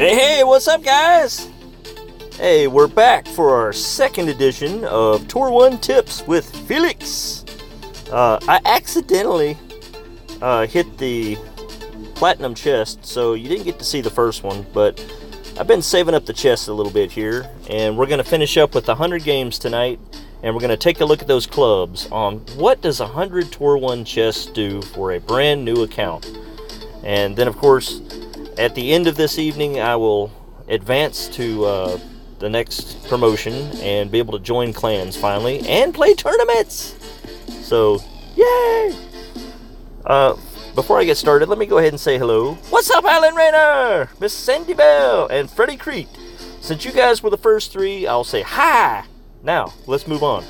Hey, what's up, guys? Hey, we're back for our second edition of Tour 1 Tips with Felix. I accidentally hit the platinum chest, so you didn't get to see the first one, but I've been saving up the chest a little bit here, and we're going to finish up with 100 games tonight, and we're going to take a look at those clubs on what does 100 Tour 1 chests do for a brand new account. And then, of course, at the end of this evening, I will advance to the next promotion and be able to join clans finally and play tournaments. So, yay! Before I get started, let me go ahead and say hello. What's up, Alan Rayner, Miss Sandy Bell, and Freddie Crete? Since you guys were the first three, I'll say hi. Now, let's move on.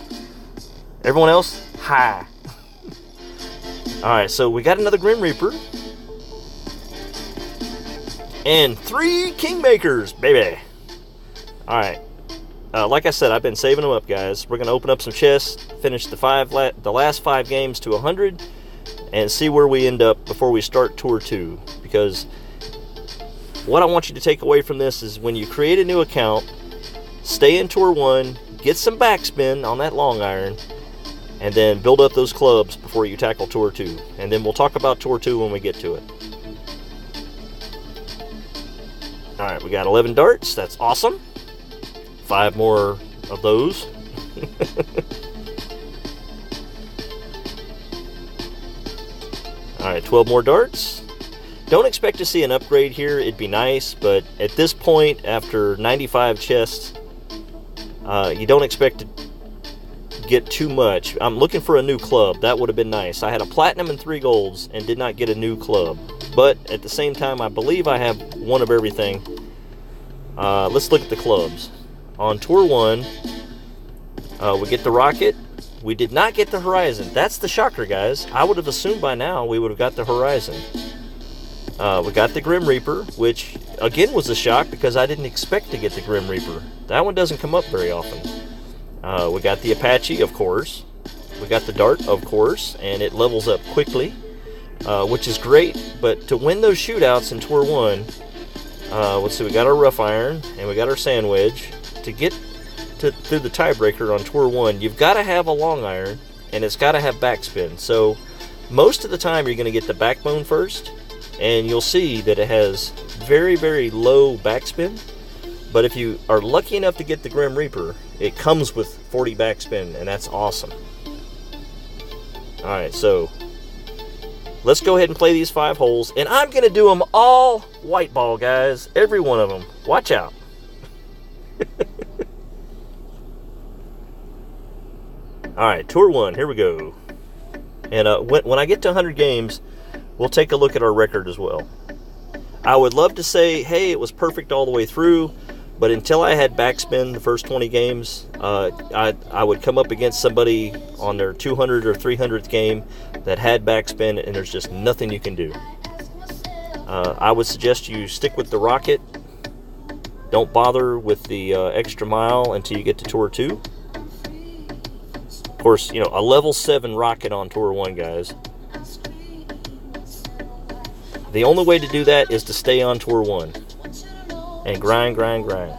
Everyone else, hi. Alright, so we got another Grim Reaper. And 3 Kingmakers, baby. Alright. Like I said, I've been saving them up, guys. We're going to open up some chests, finish the last 5 games to 100, and see where we end up before we start Tour 2. Because what I want you to take away from this is when you create a new account, stay in Tour 1, get some backspin on that long iron, and then build up those clubs before you tackle Tour 2. And then we'll talk about Tour 2 when we get to it. Alright, we got 11 darts. That's awesome. 5 more of those. Alright, 12 more darts. Don't expect to see an upgrade here. It'd be nice, but at this point, after 95 chests, you don't expect to get too much. I'm looking for a new club. That would have been nice. I had a platinum and 3 golds and did not get a new club. But at the same time, I believe I have one of everything. Let's look at the clubs. On Tour 1, we get the Rocket. We did not get the Horizon. That's the shocker, guys. I would have assumed by now we would have got the Horizon. We got the Grim Reaper, which again was a shock because I didn't expect to get the Grim Reaper. That one doesn't come up very often. We got the Apache, of course. We got the Dart, of course, and it levels up quickly. Which is great, but to win those shootouts in Tour 1, let's see, we got our Rough Iron, and we got our Sand Wedge. To get through the tiebreaker on Tour 1, you've got to have a Long Iron, and it's got to have backspin. So, most of the time you're going to get the Backbone first, and you'll see that it has very, very low backspin. But if you are lucky enough to get the Grim Reaper, it comes with 40 backspin, and that's awesome. Alright, so let's go ahead and play these 5 holes, and I'm going to do them all white ball, guys. Every one of them. Watch out. Alright, Tour 1, here we go. And when I get to 100 games, we'll take a look at our record as well. I would love to say, hey, it was perfect all the way through, but until I had backspin the first 20 games, I would come up against somebody on their 200 or 300th game that had backspin, and there's just nothing you can do. I would suggest you stick with the Rocket. Don't bother with the extra mile until you get to Tour 2. Of course, you know, a level 7 Rocket on Tour 1, guys. The only way to do that is to stay on Tour 1. And grind, grind, grind.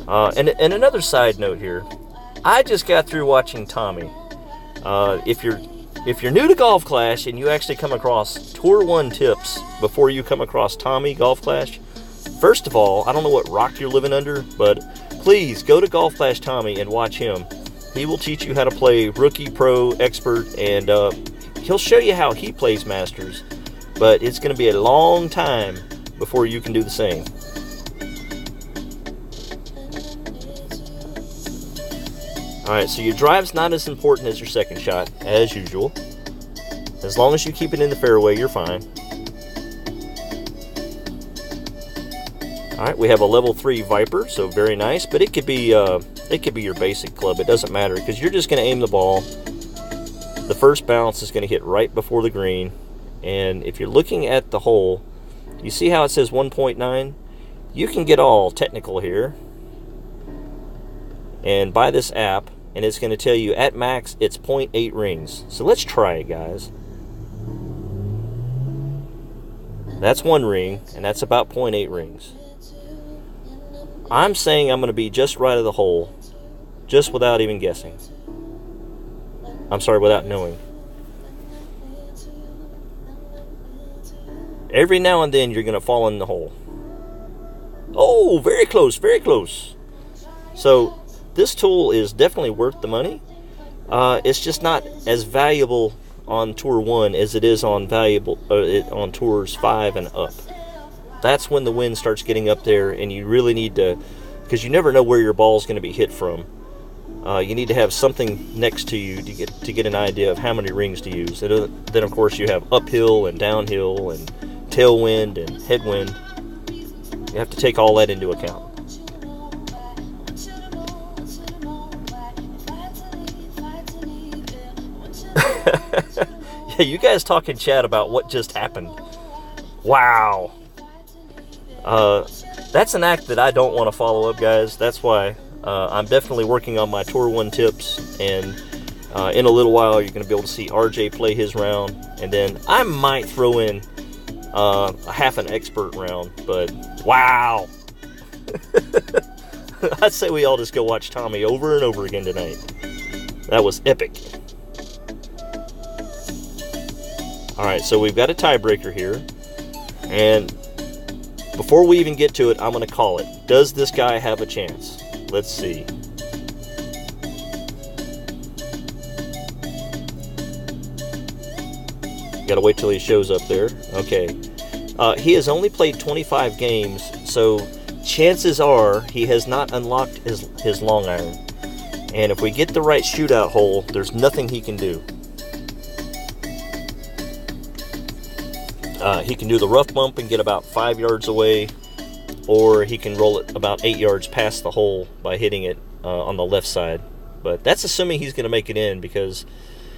And another side note here. I just got through watching Tommy. If you're new to Golf Clash and you actually come across Tour 1 tips before you come across Tommy Golf Clash, first of all, I don't know what rock you're living under, but please go to Golf Clash Tommy and watch him. He will teach you how to play Rookie, Pro, Expert, and he'll show you how he plays Masters. But it's going to be a long time before you can do the same. Alright, so your drive's not as important as your second shot, as usual. As long as you keep it in the fairway, you're fine. Alright, we have a level 3 Viper, so very nice, but it could be your basic club. It doesn't matter, because you're just going to aim the ball. The first bounce is going to hit right before the green, and if you're looking at the hole, you see how it says 1.9? You can get all technical here and buy this app, and it's going to tell you at max it's 0.8 rings. So let's try it, guys. That's 1 ring, and that's about 0.8 rings. I'm saying I'm going to be just right of the hole, just without even guessing. I'm sorry, without knowing. Every now and then you're going to fall in the hole. Oh, very close, very close. So this tool is definitely worth the money. It's just not as valuable on Tour 1 as it is on on Tours 5 and up. That's when the wind starts getting up there, and you really need to, because you never know where your ball's going to be hit from. You need to have something next to you to get an idea of how many rings to use. And then, of course, you have uphill and downhill and tailwind and headwind. You have to take all that into account. Yeah, you guys talk in chat about what just happened. Wow. That's an act that I don't want to follow up, guys. That's why I'm definitely working on my Tour 1 tips, and in a little while you're going to be able to see RJ play his round, and then I might throw in a half an expert round, but wow. I'd say we all just go watch Tommy over and over again tonight. That was epic. Alright, so we've got a tiebreaker here, and before we even get to it, I'm going to call it. Does this guy have a chance? Let's see. Gotta wait till he shows up there. Okay. He has only played 25 games, so chances are he has not unlocked his long iron. And if we get the right shootout hole, there's nothing he can do. He can do the rough bump and get about 5 yards away, or he can roll it about 8 yards past the hole by hitting it on the left side. But that's assuming he's going to make it in, because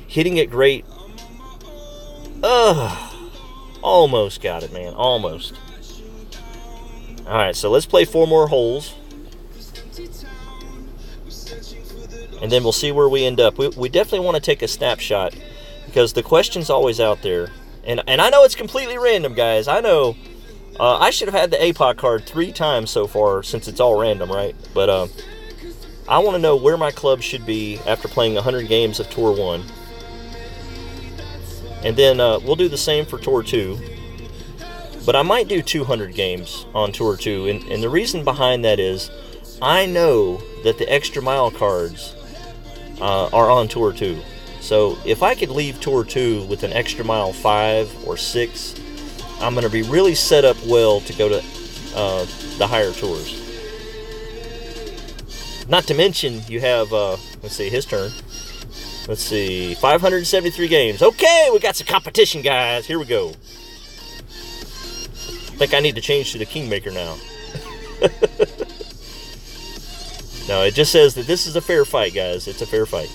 hitting it great... almost got it, man. Almost. Alright, so let's play 4 more holes. And then we'll see where we end up. We definitely want to take a snapshot, because the question's always out there. And I know it's completely random, guys. I know. I should have had the APOC card 3 times so far, since it's all random, right? But I want to know where my club should be after playing 100 games of Tour 1. And then we'll do the same for Tour 2. But I might do 200 games on Tour 2. And the reason behind that is, I know that the extra mile cards are on Tour 2. So if I could leave Tour 2 with an extra mile 5 or 6, I'm going to be really set up well to go to the higher tours. Not to mention, you have, let's see, his turn. Let's see, 573 games. Okay, we got some competition, guys. Here we go. I think I need to change to the Kingmaker now. No, it just says that this is a fair fight, guys. It's a fair fight.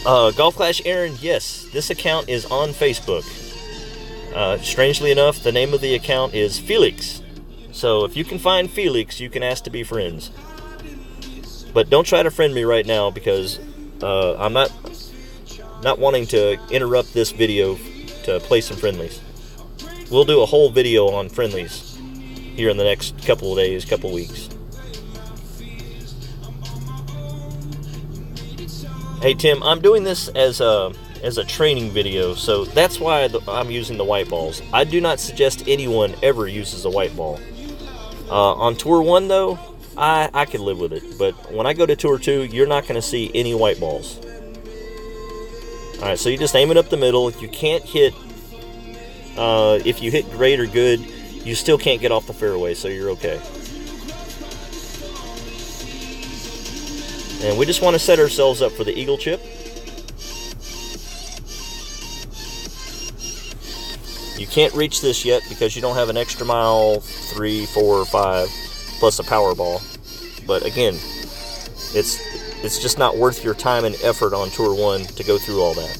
Golf Clash Aaron, yes, this account is on Facebook. Strangely enough, the name of the account is Felix. So if you can find Felix, you can ask to be friends. But don't try to friend me right now, because I'm not wanting to interrupt this video to play some friendlies. We'll do a whole video on friendlies here in the next couple of days, couple of weeks. Hey Tim, I'm doing this as a training video, so that's why I'm using the white balls. I do not suggest anyone ever uses a white ball. On Tour 1 though, I could live with it, but when I go to Tour 2, you're not going to see any white balls. Alright, so you just aim it up the middle. You can't hit, if you hit great or good, you still can't get off the fairway, so you're okay. And we just want to set ourselves up for the eagle chip. You can't reach this yet because you don't have an extra mile 3, 4, or 5 plus a power ball. But again, it's just not worth your time and effort on Tour 1 to go through all that.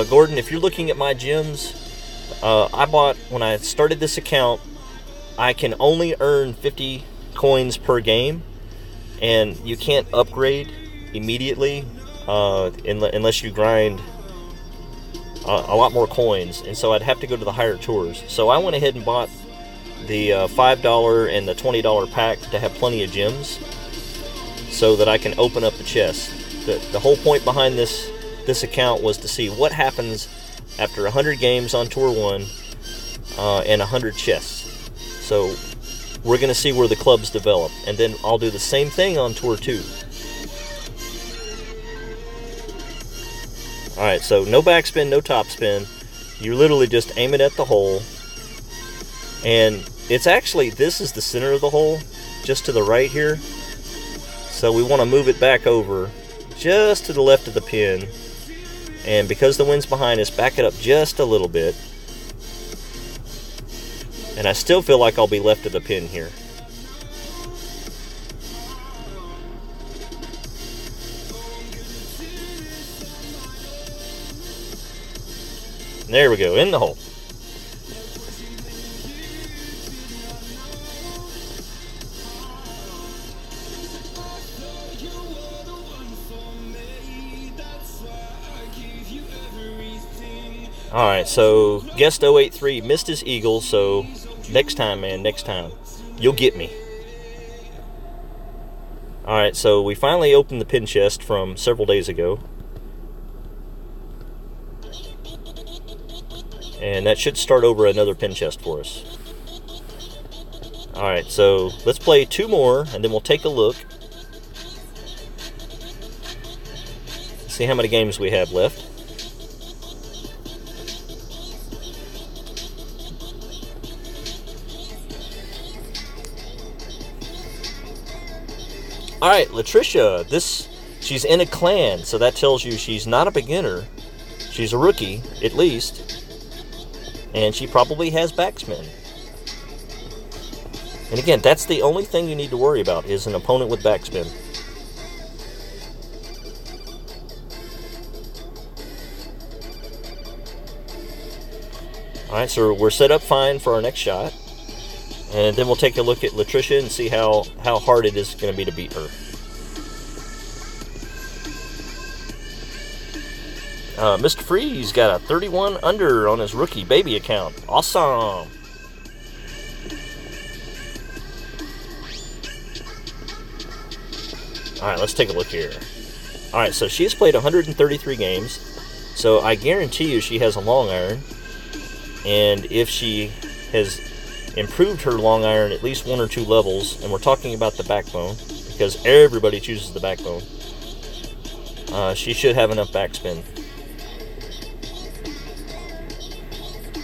Gordon, if you're looking at my gems, I bought, when I started this account, I can only earn 50 coins per game, and you can't upgrade immediately unless you grind a lot more coins, and so I'd have to go to the higher tours. So I went ahead and bought the $5 and the $20 pack to have plenty of gems, so that I can open up the chest. The whole point behind this account was to see what happens after 100 games on Tour 1 and 100 chests. So we're going to see where the clubs develop, and then I'll do the same thing on Tour 2. Alright, so no backspin, no topspin. You literally just aim it at the hole, and it's actually, this is the center of the hole, just to the right here. So we want to move it back over just to the left of the pin, and because the wind's behind us, back it up just a little bit. And I still feel like I'll be left of the pin here. There we go, in the hole. Alright, so guest 083 missed his eagle, so next time, man, next time. You'll get me. Alright, so we finally opened the pin chest from several days ago. And that should start over another pin chest for us. Alright, so let's play 2 more, and then we'll take a look. See how many games we have left. Alright, Latricia, she's in a clan, so that tells you she's not a beginner. She's a rookie, at least. And she probably has backspin. And again, that's the only thing you need to worry about, is an opponent with backspin. Alright, so we're set up fine for our next shot. And then we'll take a look at Latricia and see how hard it is going to be to beat her. Mr. Freeze got a 31 under on his rookie baby account. Awesome! Alright, let's take a look here. Alright, so she's played 133 games. So I guarantee you she has a long iron. And if she has improved her long iron at least 1 or 2 levels, and we're talking about the backbone, because everybody chooses the backbone, she should have enough backspin.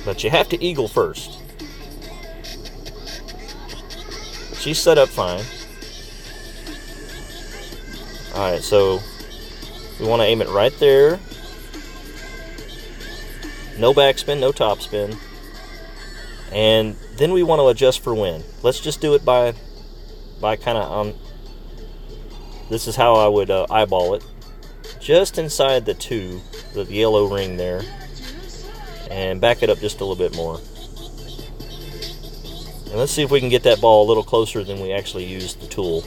But you have to eagle first. She's set up fine. Alright, so we want to aim it right there. No backspin, no topspin. And then we want to adjust for wind. Let's just do it by kind of this is how I would eyeball it. Just inside the 2, the yellow ring there. And back it up just a little bit more. And let's see if we can get that ball a little closer than we actually used the tool.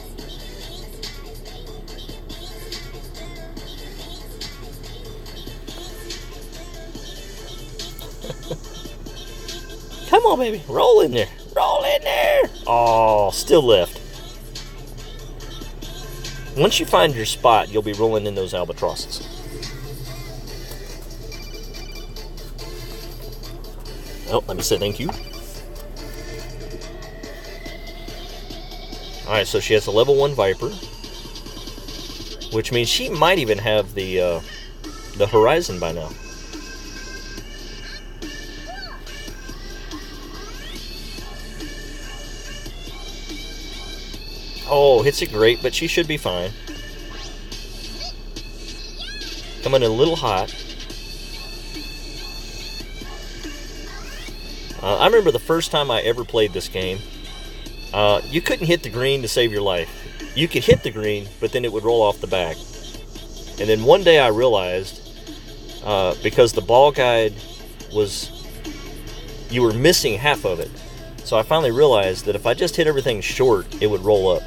Come on, baby. Roll in there. Roll in there. Oh, still left. Once you find your spot, you'll be rolling in those albatrosses. Oh, let me say thank you. Alright, so she has a level 1 Viper, which means she might even have the Horizon by now. Oh, hits it great, but she should be fine. Coming in a little hot. I remember the first time I ever played this game, you couldn't hit the green to save your life. You could hit the green, but then it would roll off the back. And then one day I realized, because the ball guide was, you were missing half of it. So I finally realized that if I just hit everything short, it would roll up.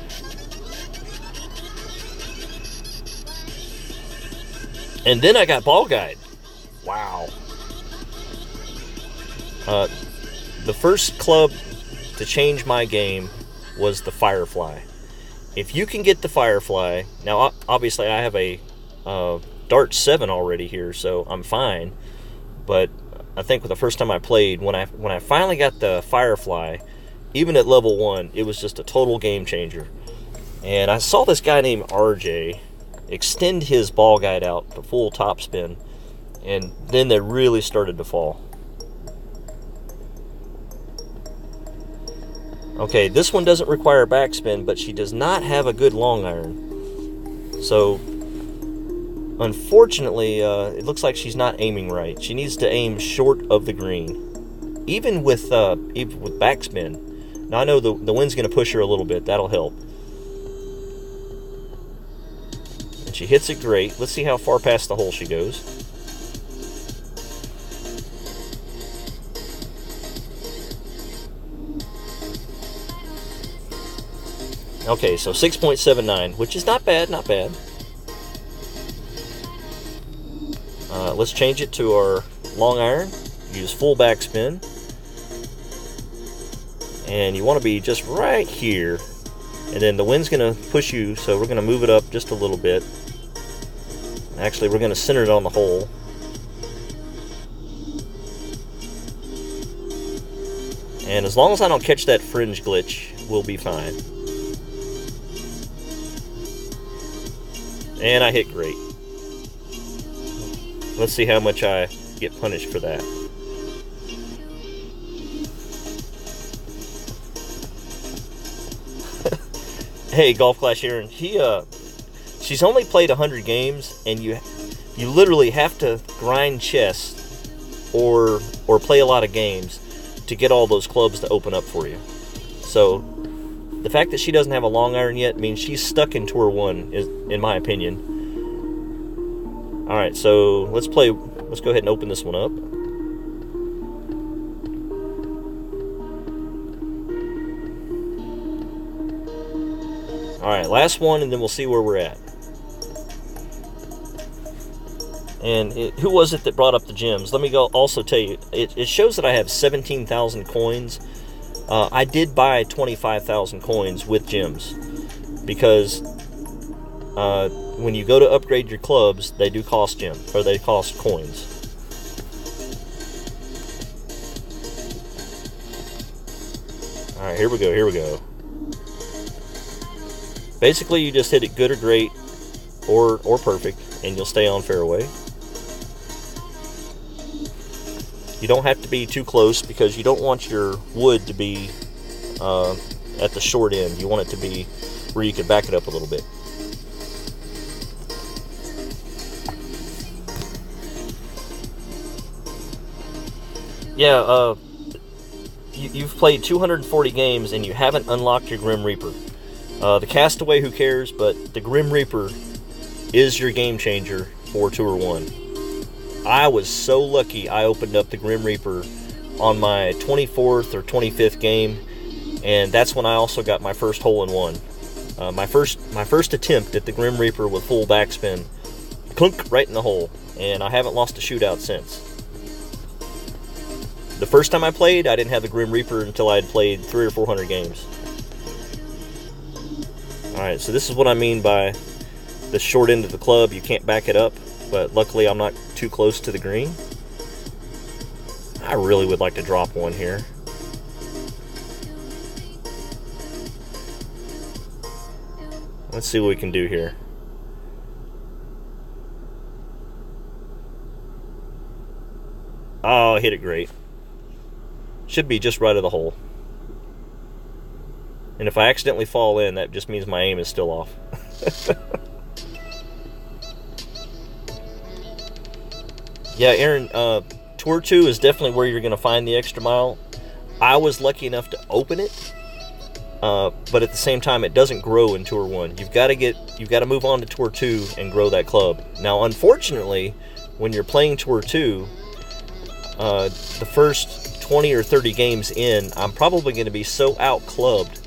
And then I got ball guide. Wow. The first club to change my game was the Firefly. If you can get the Firefly, now obviously I have a Dart 7 already here, so I'm fine. But I think the first time I played, when I finally got the Firefly, even at level 1, it was just a total game changer. And I saw this guy named RJ extend his ball guide out to full topspin, and then they really started to fall. Okay, this one doesn't require backspin, but she does not have a good long iron. So, unfortunately, it looks like she's not aiming right. She needs to aim short of the green, even with backspin. Now I know the wind's going to push her a little bit. That'll help. And she hits it great. Let's see how far past the hole she goes. Okay, so 6.79, which is not bad, not bad. Let's change it to our long iron. Use full backspin. And you want to be just right here. And then the wind's going to push you, so we're going to move it up just a little bit. Actually, we're going to center it on the hole. And as long as I don't catch that fringe glitch, we'll be fine. And I hit great. Let's see how much I get punished for that. Hey, Golf Clash Aaron, she's only played 100 games, and you literally have to grind chess or play a lot of games to get all those clubs to open up for you. So the fact that she doesn't have a long iron yet means she's stuck in Tour 1, in my opinion. Alright, so let's go ahead and open this one up. Alright, last one, and then we'll see where we're at. And who was it that brought up the gems? Let me also tell you, it shows that I have 17,000 coins. I did buy 25,000 coins with gems, because when you go to upgrade your clubs, they do cost gems, or they cost coins. Alright, here we go. Basically, you just hit it good or great, or perfect, and you'll stay on fairway. You don't have to be too close, because you don't want your wood to be at the short end. You want it to be where you can back it up a little bit. Yeah, you've played 240 games and you haven't unlocked your Grim Reaper. The Castaway, who cares, but the Grim Reaper is your game changer for Tour 1. I was so lucky I opened up the Grim Reaper on my 24th or 25th game, and that's when I also got my first hole-in-one. My first attempt at the Grim Reaper with full backspin, clunk, right in the hole, and I haven't lost a shootout since. The first time I played, I didn't have the Grim Reaper until I had played 300 or 400 games. Alright, so this is what I mean by the short end of the club. You can't back it up, but luckily I'm not too close to the green. I really would like to drop one here. Let's see what we can do here. Oh, I hit it great. Should be just right of the hole. And if I accidentally fall in, that just means my aim is still off. Yeah, Aaron, Tour 2 is definitely where you're going to find the extra mile. I was lucky enough to open it, but at the same time, it doesn't grow in Tour 1. You've got to move on to Tour 2 and grow that club. Now, unfortunately, when you're playing Tour 2, the first 20 or 30 games in, I'm probably going to be so out clubbed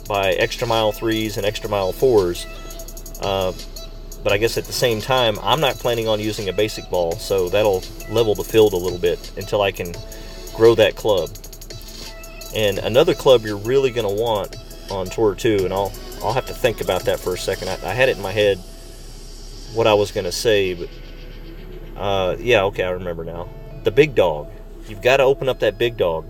by extra mile 3s and extra mile 4s. But I guess at the same time, I'm not planning on using a basic ball, so that'll level the field a little bit until I can grow that club. And another club you're really going to want on Tour 2, and I'll have to think about that for a second. I had it in my head what I was going to say, but yeah, okay, I remember now. The big dog. You've got to open up that big dog,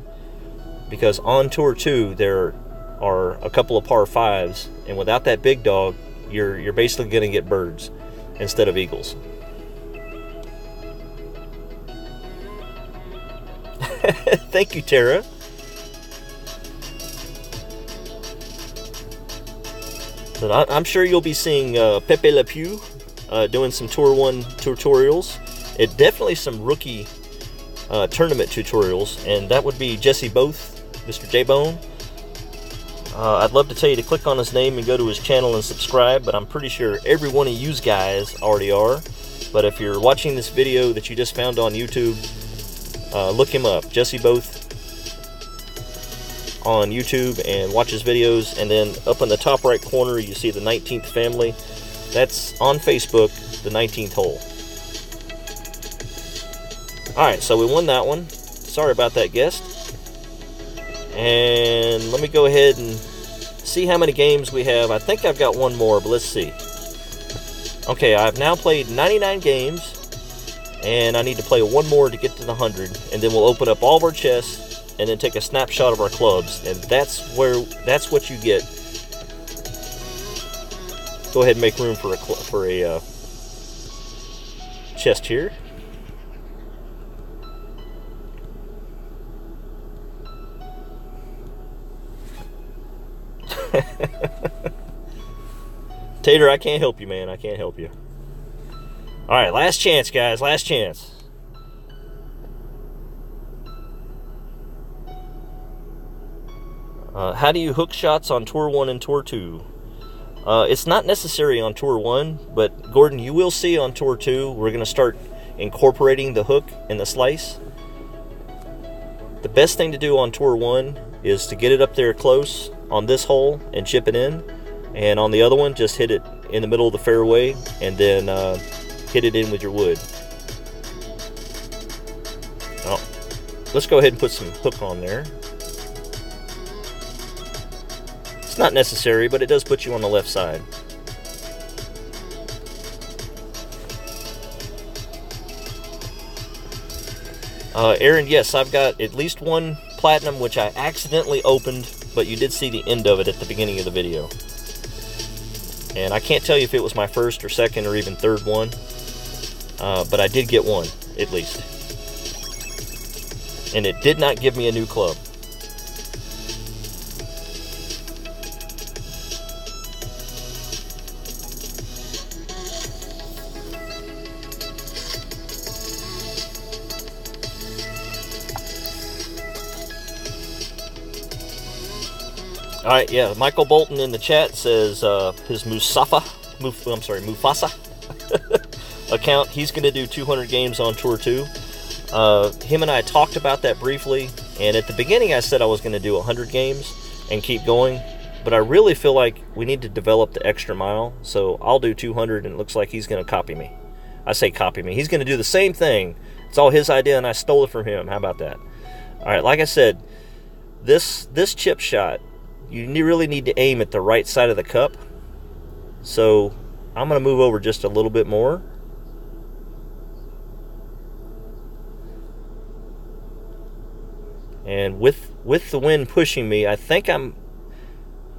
because on Tour 2 there are a couple of par 5s, and without that big dog, you're basically going to get birds instead of eagles. Thank you, Tara. But I'm sure you'll be seeing Pepe Le Pew doing some Tour 1 tutorials. It definitely some rookie tournament tutorials, and that would be Jesse Both, Mr. J-Bone. I'd love to tell you to click on his name and go to his channel and subscribe, but I'm pretty sure every one of you guys already are. But if you're watching this video that you just found on YouTube, look him up, Jesse Both, on YouTube, and watch his videos. And then up in the top right corner you see the 19th family. That's on Facebook, the 19th hole. Alright, so we won that one. Sorry about that, guest. And let me go ahead and see how many games we have. I think I've got one more, but let's see. Okay, I've now played 99 games, and I need to play one more to get to the 100, and then we'll open up all of our chests and then take a snapshot of our clubs, and that's what you get. Go ahead and make room for a chest here. Tater, I can't help you, man. I can't help you. Alright, last chance, guys. Last chance. How do you hook shots on Tour 1 and Tour 2? It's not necessary on Tour 1, but Gordon, you will see on Tour 2, we're going to start incorporating the hook and the slice. The best thing to do on Tour 1 is to get it up there close on this hole and chip it in, and on the other one just hit it in the middle of the fairway and then hit it in with your wood. Oh, let's go ahead and put some hook on there. It's not necessary, but it does put you on the left side. Aaron, yes, I've got at least one platinum which I accidentally opened, but you did see the end of it at the beginning of the video. And I can't tell you if it was my first or second or even third one, but I did get one, at least. And it did not give me a new club. Alright, yeah, Michael Bolton in the chat says his Mufasa account, he's going to do 200 games on Tour 2. Him and I talked about that briefly, and at the beginning I said I was going to do 100 games and keep going, but I really feel like we need to develop the extra mile, so I'll do 200, and it looks like he's going to copy me. I say copy me. He's going to do the same thing. It's all his idea, and I stole it from him. How about that? Alright, like I said, this chip shot, you really need to aim at the right side of the cup. So I'm going to move over just a little bit more. And with the wind pushing me, I think I'm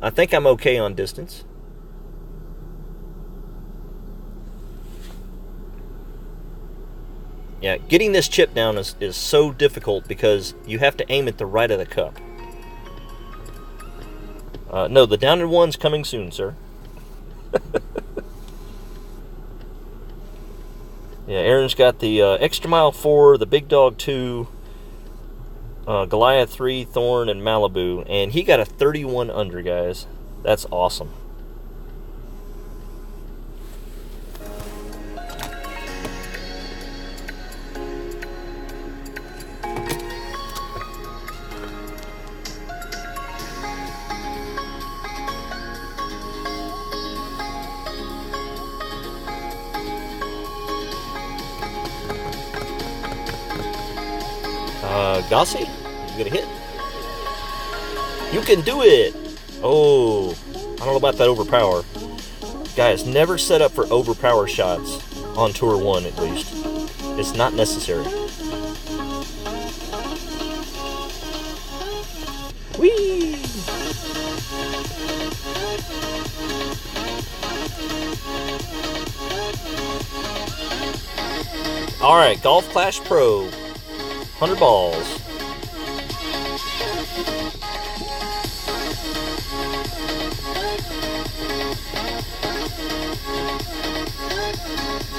okay on distance. Yeah, getting this chip down is so difficult because you have to aim at the right of the cup. No, the down and one's coming soon, sir. Yeah, Aaron's got the Extra Mile 4, the Big Dog 2, Goliath 3, Thorn, and Malibu. And he got a 31 under, guys. That's awesome. Gossi, you gonna hit? You can do it! Oh, I don't know about that overpower. Guys, never set up for overpower shots on Tour 1 at least. It's not necessary. Whee! Alright, Golf Clash Pro. 100 balls.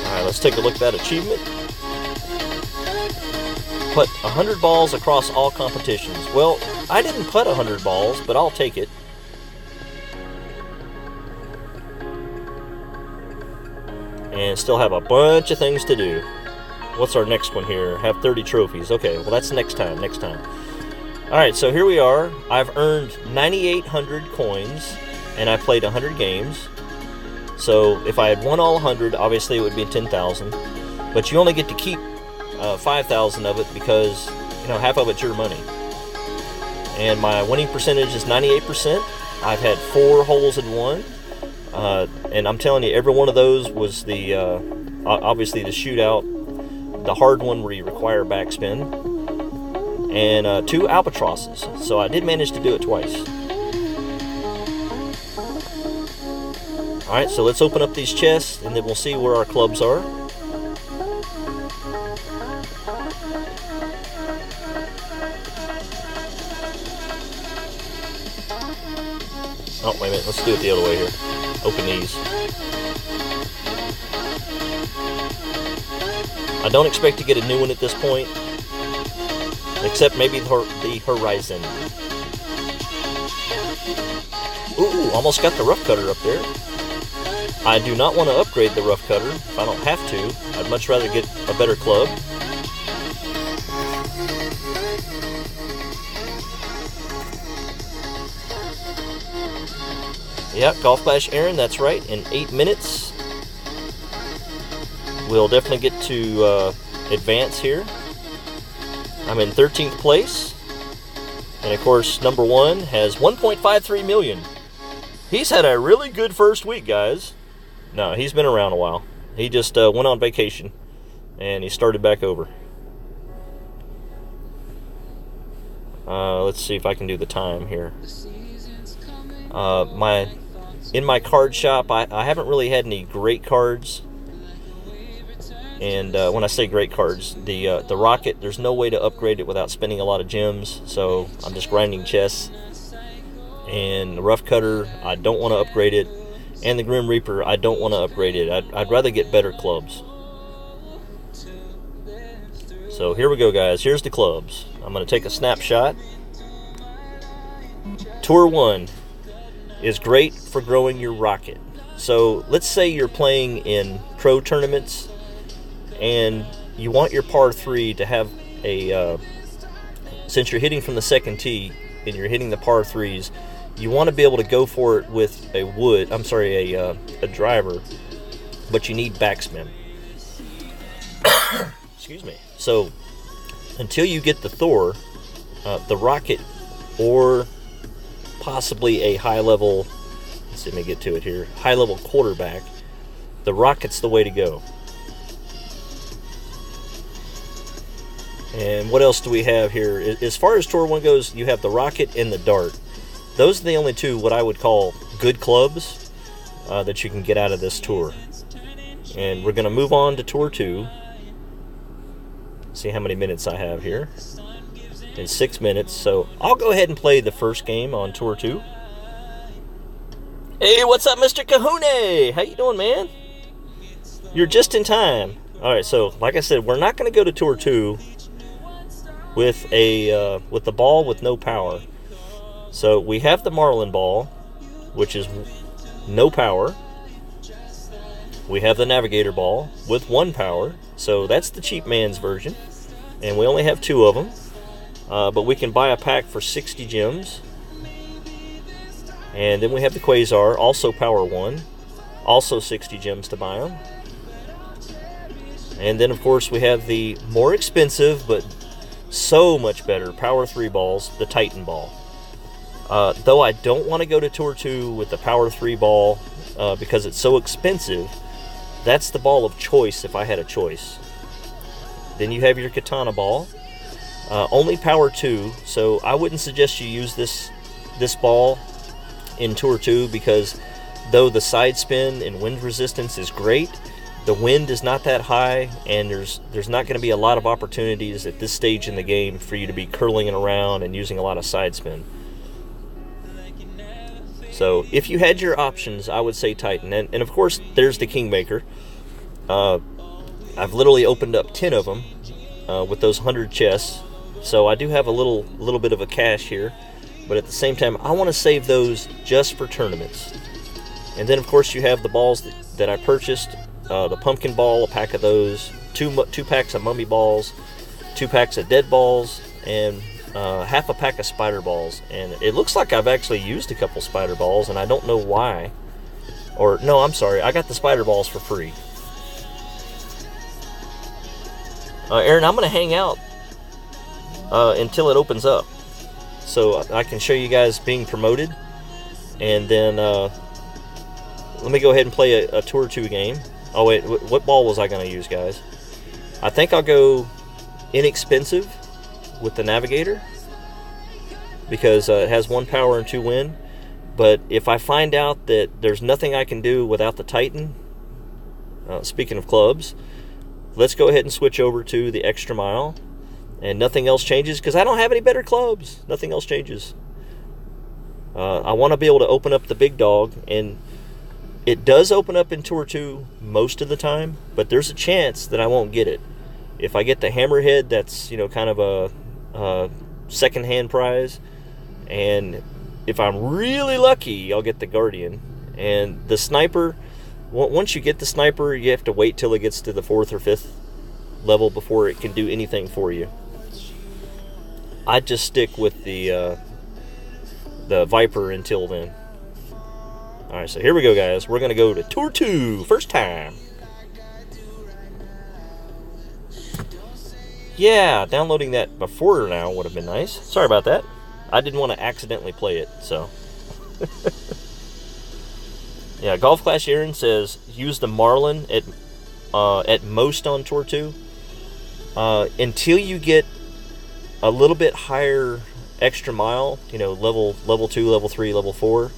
Alright, let's take a look at that achievement. Put 100 balls across all competitions. Well, I didn't put 100 balls, but I'll take it. And still have a bunch of things to do. What's our next one here? Have 30 trophies. Okay, well that's next time. Alright, so here we are. I've earned 9,800 coins, and I played 100 games. So if I had won all 100, obviously it would be 10,000. But you only get to keep 5,000 of it because, you know, half of it's your money. And my winning percentage is 98%. I've had 4 holes in 1. And I'm telling you, every one of those was the, obviously the shootout, the hard one where you require backspin, and 2 albatrosses. So I did manage to do it twice. Alright, so let's open up these chests, and then we'll see where our clubs are. Oh, wait a minute, let's do it the other way here. Open these. I don't expect to get a new one at this point, except maybe the Horizon. Ooh, almost got the rough cutter up there. I do not want to upgrade the rough cutter if I don't have to. I'd much rather get a better club. Yep, Golf Clash Aaron, that's right, in 8 minutes. We'll definitely get to advance here. I'm in 13th place. And of course, number 1 has 1.53 million. He's had a really good first week, guys. No, he's been around a while. He just went on vacation, and he started back over. Let's see if I can do the time here. In my card shop, I haven't really had any great cards. And when I say great cards, the Rocket, there's no way to upgrade it without spending a lot of gems, so I'm just grinding chests. And the Rough Cutter, I don't want to upgrade it. And the Grim Reaper, I don't want to upgrade it. I'd rather get better clubs. So here we go, guys. Here's the clubs. I'm going to take a snapshot. Tour 1 is great for growing your Rocket. So let's say you're playing in pro tournaments and you want your par 3 to have a, since you're hitting from the second tee and you're hitting the par 3s, you want to be able to go for it with a a driver, but you need backspin. Excuse me. So until you get the Thor, the Rocket, or possibly a high-level, let's see, let me get to it here, high-level quarterback, the Rocket's the way to go. And what else do we have here? As far as Tour 1 goes, you have the Rocket and the Dart. Those are the only two what I would call good clubs that you can get out of this tour. And we're going to move on to Tour 2. See how many minutes I have here. In 6 minutes. So I'll go ahead and play the first game on Tour 2. Hey, what's up, Mr. Kahune? How you doing, man? You're just in time. Alright, so like I said, we're not going to go to Tour 2 with the ball with no power. So we have the Marlin ball, which is no power. We have the Navigator ball with 1 power. So that's the cheap man's version. And we only have 2 of them. But we can buy a pack for 60 gems. And then we have the Quasar, also power 1. Also 60 gems to buy them. And then of course we have the more expensive but So much better. Power 3 balls, the Titan ball. Though I don't want to go to Tour 2 with the Power 3 ball because it's so expensive, that's the ball of choice if I had a choice. Then you have your Katana ball. Only Power 2, so I wouldn't suggest you use this ball in Tour 2 because though the side spin and wind resistance is great, the wind is not that high, and there's not going to be a lot of opportunities at this stage in the game for you to be curling it around and using a lot of side spin. So if you had your options, I would say Titan. And of course, there's the Kingmaker. I've literally opened up 10 of them with those 100 chests. So I do have a little bit of a cache here. But at the same time, I want to save those just for tournaments. And then, of course, you have the balls that I purchased. The pumpkin ball, a pack of those, two packs of mummy balls, 2 packs of dead balls, and half a pack of spider balls. And it looks like I've actually used a couple spider balls, and I don't know why. Or, no, I'm sorry, I got the spider balls for free. Aaron, I'm going to hang out until it opens up, so I can show you guys being promoted. And then let me go ahead and play a Tour 2 game. Oh wait, what ball was I going to use, guys? I think I'll go inexpensive with the Navigator because it has 1 power and 2 wind. But if I find out that there's nothing I can do without the Titan, speaking of clubs, let's go ahead and switch over to the Extra Mile, and nothing else changes because I don't have any better clubs. Nothing else changes. I want to be able to open up the big dog, and it does open up in Tour 2 most of the time, but there's a chance that I won't get it. If I get the Hammerhead, that's, kind of a second-hand prize, and if I'm really lucky, I'll get the Guardian. And the Sniper, once you get the Sniper, you have to wait till it gets to the 4th or 5th level before it can do anything for you. I'd just stick with the Viper until then. Alright, so here we go, guys. We're going to go to Tour 2, first time. Yeah, downloading that before now would have been nice. Sorry about that. I didn't want to accidentally play it, so. Yeah, Golf Clash Aaron says, use the Marlin at most on Tour 2. Until you get a little bit higher Extra Mile, level 2, level 3, level 4,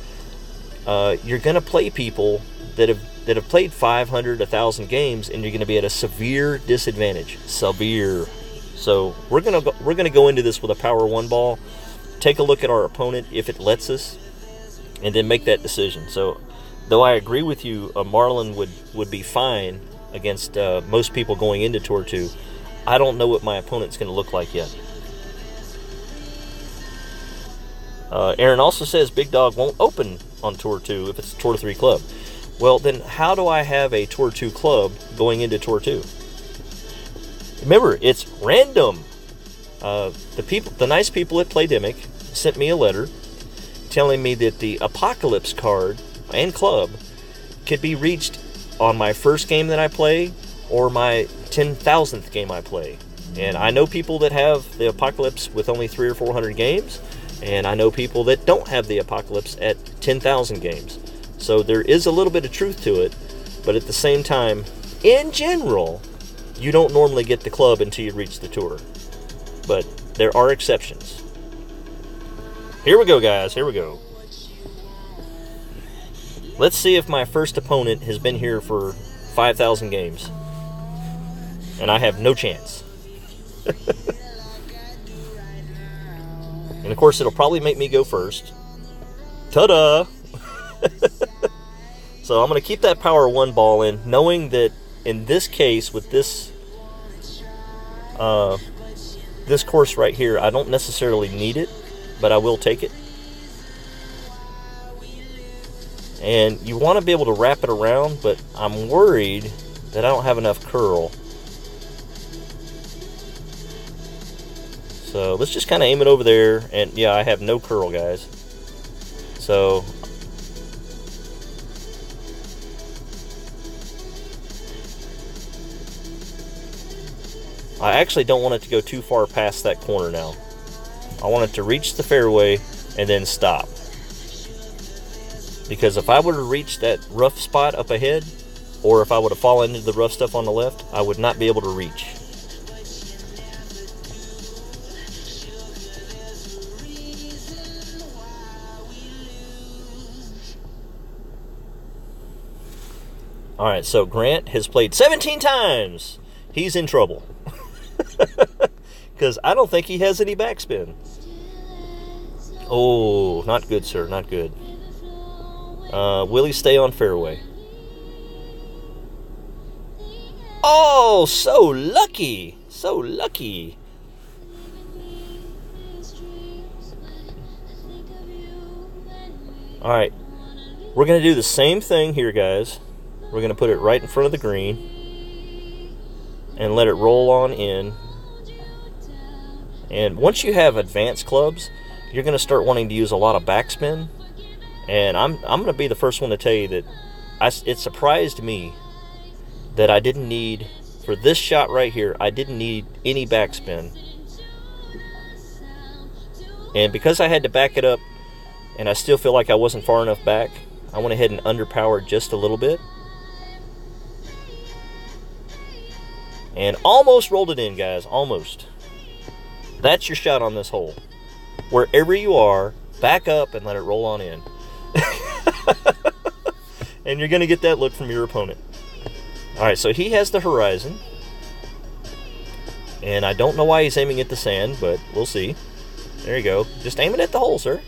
you're going to play people that have played 500, 1,000 games, and you're going to be at a severe disadvantage. Severe. So we're going to go into this with a Power 1 ball, take a look at our opponent if it lets us, and then make that decision. So though I agree with you, a Marlin would be fine against most people going into Tour 2, I don't know what my opponent's going to look like yet. Aaron also says Big Dog won't open on Tour 2 if it's a Tour 3 club. Well, then how do I have a Tour 2 club going into Tour 2? Remember, it's random. The nice people at Playdemic sent me a letter telling me that the Apocalypse card and club could be reached on my first game that I play or my 10,000th game I play. And I know people that have the Apocalypse with only 300 or 400 games, and I know people that don't have the Apocalypse at 10,000 games. So there is a little bit of truth to it, but at the same time, in general, you don't normally get the club until you reach the tour. But there are exceptions. Here we go, guys. Here we go. Let's see if my first opponent has been here for 5,000 games. And I have no chance. And of course, it'll probably make me go first. Ta-da! So I'm going to keep that Power 1 ball in, knowing that in this case, with this this course right here, I don't necessarily need it, but I will take it. And you want to be able to wrap it around, but I'm worried that I don't have enough curl. So let's just kind of aim it over there, and yeah, I have no curl, guys. So I actually don't want it to go too far past that corner now. I want it to reach the fairway and then stop. Because if I would have reached that rough spot up ahead, or if I would have fallen into the rough stuff on the left, I would not be able to reach. Alright, so Grant has played 17 times. He's in trouble. Because I don't think he has any backspin. Oh, not good, sir. Not good. Will he stay on fairway? Oh, so lucky. So lucky. Alright. We're going to do the same thing here, guys. We're going to put it right in front of the green and let it roll on in. And once you have advanced clubs, you're going to start wanting to use a lot of backspin. And I'm going to be the first one to tell you that it surprised me that I didn't need, for this shot right here, I didn't need any backspin. And because I had to back it up and I still feel like I wasn't far enough back, I went ahead and underpowered just a little bit. And almost rolled it in, guys. Almost. That's your shot on this hole. Wherever you are, back up and let it roll on in. And you're going to get that look from your opponent. Alright, so he has the horizon. And I don't know why he's aiming at the sand, but we'll see. There you go. Just aim it at the hole, sir.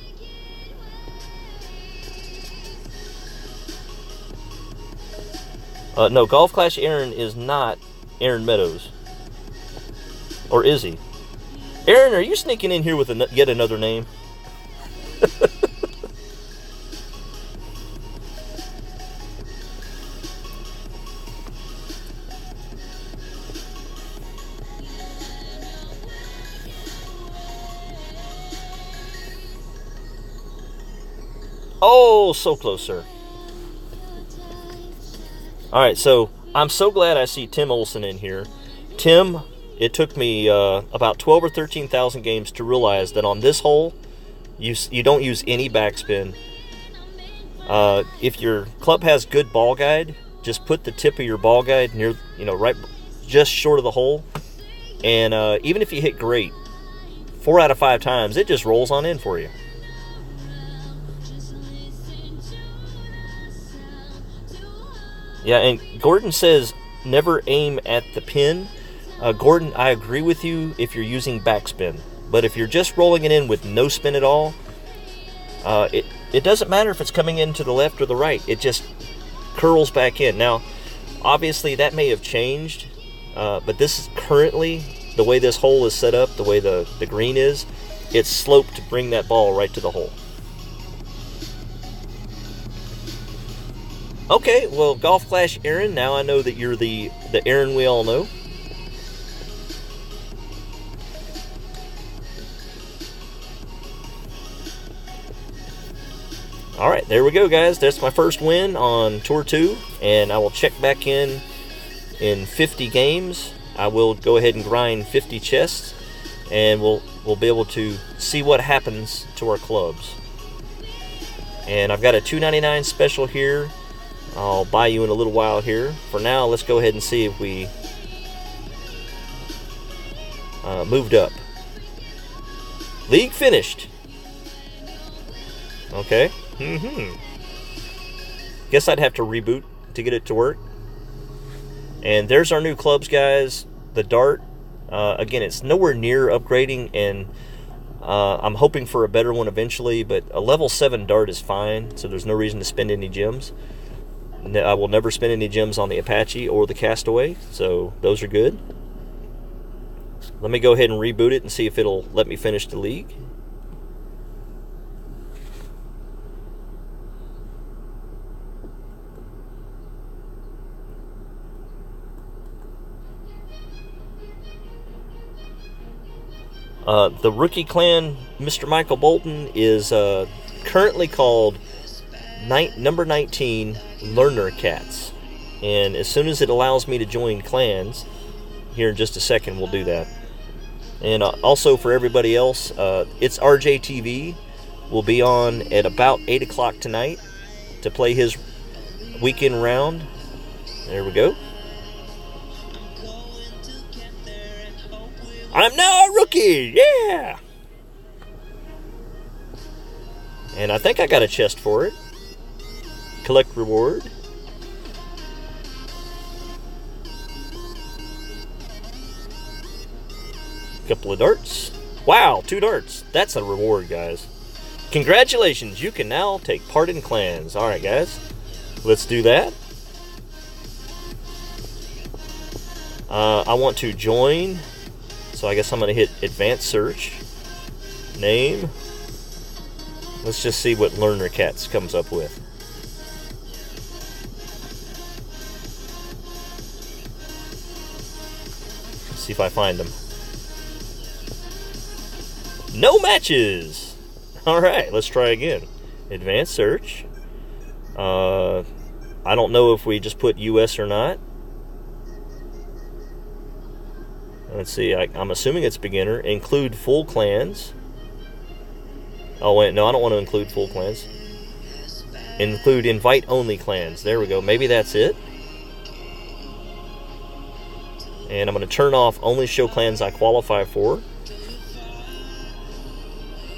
No, Golf Clash Aaron is not Aaron Meadows. Or is he? Aaron, are you sneaking in here with yet another name? Oh, so close, sir. Alright, so I'm so glad I see Tim Olson in here. Tim, it took me about 12 or 13,000 games to realize that on this hole, you don't use any backspin. If your club has good ball guide, just put the tip of your ball guide near, right just short of the hole. And even if you hit great, 4 out of 5 times, it just rolls on in for you. Yeah, and Gordon says never aim at the pin. Gordon, I agree with you if you're using backspin. But if you're just rolling it in with no spin at all, it doesn't matter if it's coming in to the left or the right. It just curls back in. Now, obviously that may have changed, but this is currently, the way this hole is set up, the way the green is, it's sloped to bring that ball right to the hole. Okay, well, Golf Clash Aaron, now I know that you're the Aaron we all know. Alright, there we go, guys. That's my first win on Tour 2, and I will check back in 50 games. I will go ahead and grind 50 chests, and we'll be able to see what happens to our clubs. And I've got a $2.99 special here. I'll buy you in a little while here. For now, let's go ahead and see if we moved up. League finished. Okay. Guess I'd have to reboot to get it to work. And there's our new clubs, guys. The dart. Again, it's nowhere near upgrading, and I'm hoping for a better one eventually, but a level 7 dart is fine, so there's no reason to spend any gems. I will never spend any gems on the Apache or the Castaway, so those are good. Let me go ahead and reboot it and see if it'll let me finish the league. The rookie clan, Mr. Michael Bolton, is currently called number 19 Learner Cats. And as soon as it allows me to join clans, here in just a second, we'll do that. And also for everybody else, it's RJTV. Will be on at about 8 o'clock tonight to play his weekend round. There we go. I'm now a rookie, yeah! And I think I got a chest for it. Collect reward. Couple of darts. Wow, 2 darts. That's a reward, guys. Congratulations, you can now take part in clans. Alright, guys. Let's do that. I want to join. So I guess I'm going to hit advanced search. Name. Let's just see what Learner Cats comes up with. Let's see if I find them. No matches! Alright, let's try again. Advanced search. I don't know if we just put US or not. Let's see, I'm assuming it's beginner. Include full clans. Oh wait, no, I don't want to include full clans. Include invite only clans. There we go, maybe that's it. And I'm going to turn off only show clans I qualify for.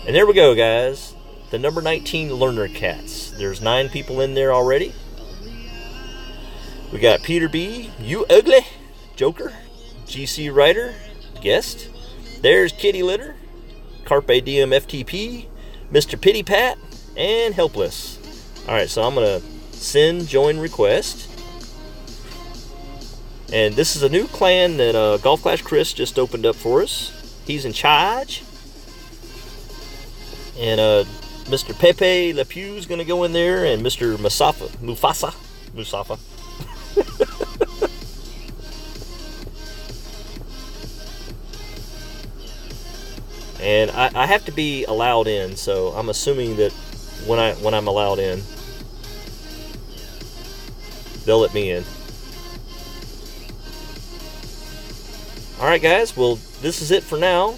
And there we go, guys. The number 19 Learner Cats. There's 9 people in there already. We got Peter B, You Ugly, Joker, GC Rider, Guest. There's Kitty Litter, Carpe Diem FTP, Mr. Pity Pat, and Helpless. Alright, so I'm going to send join request. And this is a new clan that Golf Clash Chris just opened up for us. He's in charge. And Mr. Pepe Le Pew's going to go in there, and Mr. Mufasa. And I have to be allowed in, so I'm assuming that when I'm allowed in, they'll let me in. Alright guys, well this is it for now.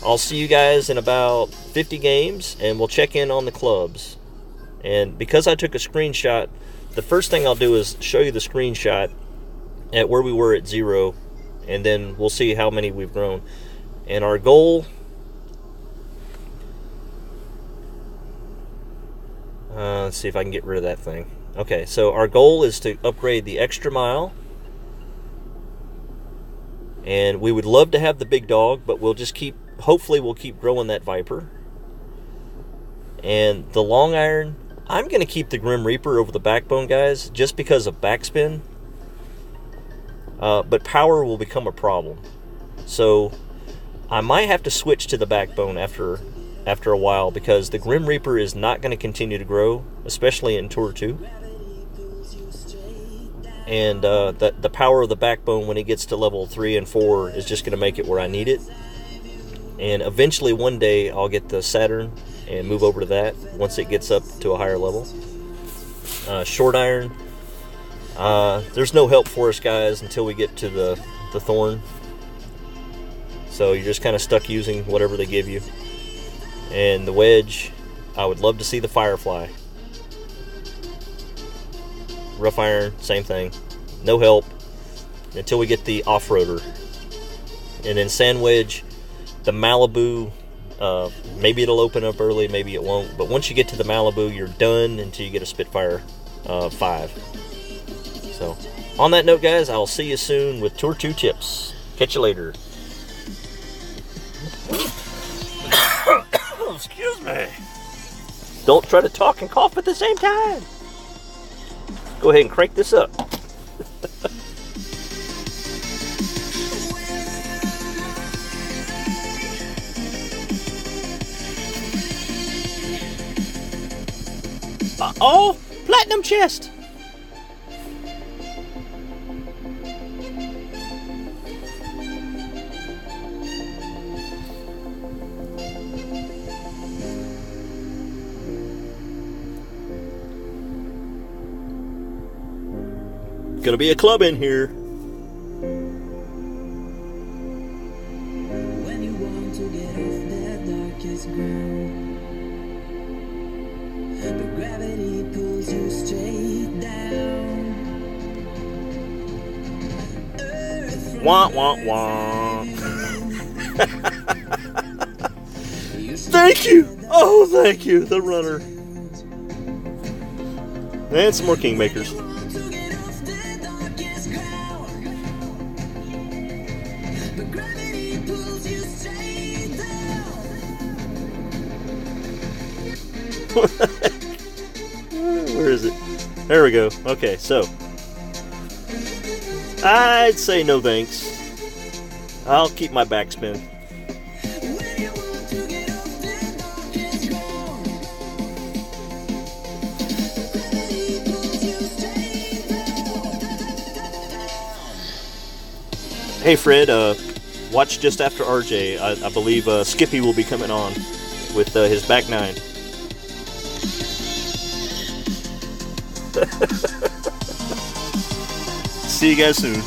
I'll see you guys in about 50 games, and we'll check in on the clubs. And because I took a screenshot, the first thing I'll do is show you the screenshot at where we were at 0, and then we'll see how many we've grown. And our goal... let's see if I can get rid of that thing. Okay, so our goal is to upgrade the extra mile. And we would love to have the big dog, but we'll just keep... Hopefully we'll keep growing that Viper. And the long iron, I'm going to keep the Grim Reaper over the Backbone, guys, just because of backspin. But power will become a problem. So I might have to switch to the Backbone after a while, because the Grim Reaper is not going to continue to grow, especially in Tour 2. And the power of the Backbone when it gets to level 3 and 4 is just going to make it where I need it. And eventually one day I'll get the Saturn and move over to that once it gets up to a higher level. Short iron, there's no help for us guys until we get to the Thorn. So you're just kind of stuck using whatever they give you. And the wedge, I would love to see the Firefly. Rough iron, same thing. No help until we get the off-roader. And then sand wedge, the Malibu, maybe it'll open up early, maybe it won't. But once you get to the Malibu, you're done until you get a Spitfire 5. So, on that note, guys, I'll see you soon with Tour 2 tips. Catch you later. Excuse me. Don't try to talk and cough at the same time. Go ahead and crank this up. Uh-oh! Platinum chest! Gonna be a club in here. Wah, wah, wah. Thank you! Oh, thank you, the runner. And some more Kingmakers. Where is it? There we go. Okay, so I'd say no thanks. I'll keep my backspin. Hey Fred, watch just after RJ. I believe Skippy will be coming on with his back nine. See you guys soon.